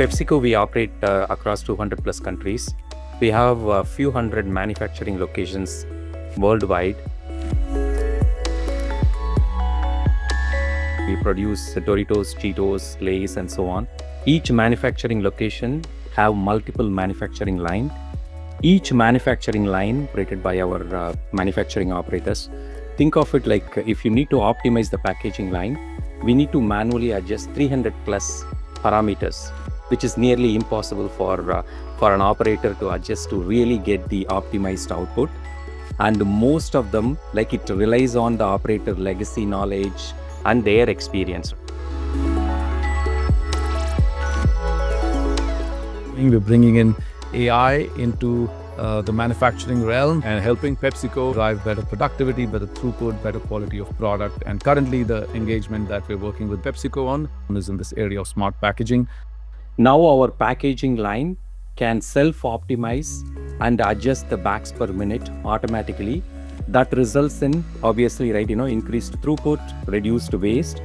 PepsiCo, we operate across 200 plus countries. We have a few hundred manufacturing locations worldwide. We produce Doritos, Cheetos, Lay's, and so on. Each manufacturing location have multiple manufacturing line. Each manufacturing line operated by our manufacturing operators. Think of it like if you need to optimize the packaging line, we need to manually adjust 300 plus parameters, which is nearly impossible for an operator to adjust to really get the optimized output. And most of them, like it relies on the operator legacy knowledge and their experience. We're bringing in AI into the manufacturing realm and helping PepsiCo drive better productivity, better throughput, better quality of product. And currently the engagement that we're working with PepsiCo on is in this area of smart packaging. Now our packaging line can self-optimize and adjust the bags per minute automatically. That results in, obviously, increased throughput, reduced waste,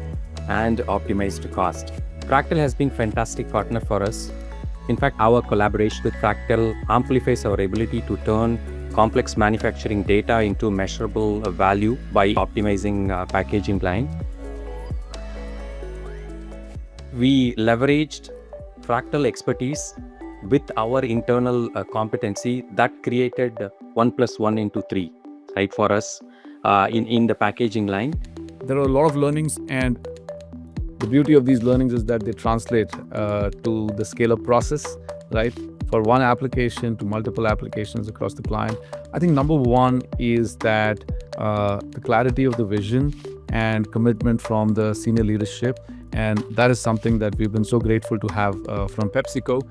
and optimized cost. Fractal has been a fantastic partner for us. In fact, our collaboration with Fractal amplifies our ability to turn complex manufacturing data into measurable value by optimizing packaging line. We leveraged Fractal expertise with our internal competency that created 1 + 1 into 3, right, for us in the packaging line. There are a lot of learnings, and the beauty of these learnings is that they translate to the scale-up process, right? For one application to multiple applications across the client. I think number one is that the clarity of the vision and commitment from the senior leadership. And that is something that we've been so grateful to have from PepsiCo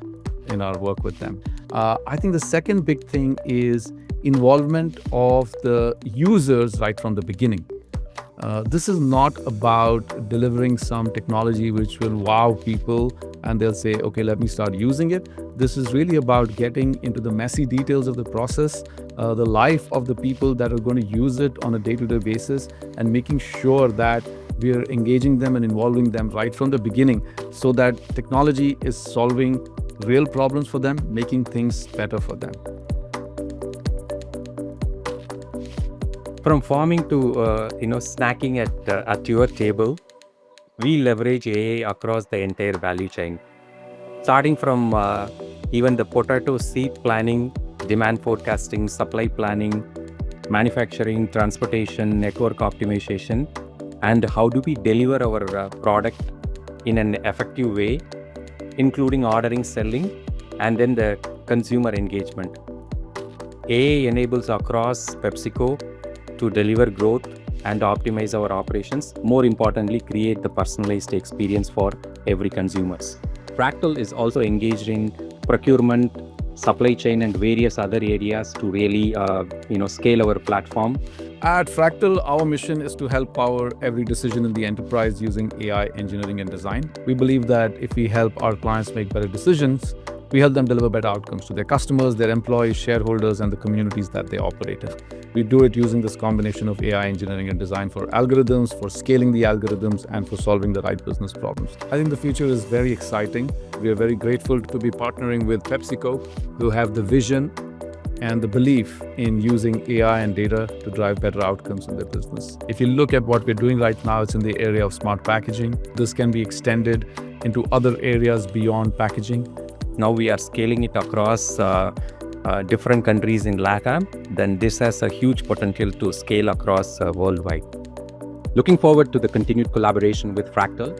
in our work with them. I think the second big thing is involvement of the users right from the beginning. This is not about delivering some technology which will wow people and they'll say, okay, let me start using it. This is really about getting into the messy details of the process, the life of the people that are going to use it on a day-to-day basis, and making sure that we're engaging them and involving them right from the beginning so that technology is solving real problems for them, making things better for them. From farming to snacking at your table, we leverage AI across the entire value chain, starting from even the potato seed planning, demand forecasting, supply planning, manufacturing, transportation, network optimization, and how do we deliver our product in an effective way, including ordering, selling, and then the consumer engagement. AI enables across PepsiCo to deliver growth and optimize our operations. More importantly, create the personalized experience for every consumers. Fractal is also engaged in procurement, supply chain, and various other areas to really scale our platform. At Fractal, our mission is to help power every decision in the enterprise using AI engineering and design. We believe that if we help our clients make better decisions, we help them deliver better outcomes to their customers, their employees, shareholders, and the communities that they operate in. We do it using this combination of AI engineering and design for algorithms, for scaling the algorithms, and for solving the right business problems. I think the future is very exciting. We are very grateful to be partnering with PepsiCo, who have the vision and the belief in using AI and data to drive better outcomes in their business. If you look at what we're doing right now, it's in the area of smart packaging. This can be extended into other areas beyond packaging. Now we are scaling it across different countries in LATAM. Then this has a huge potential to scale across worldwide. Looking forward to the continued collaboration with Fractal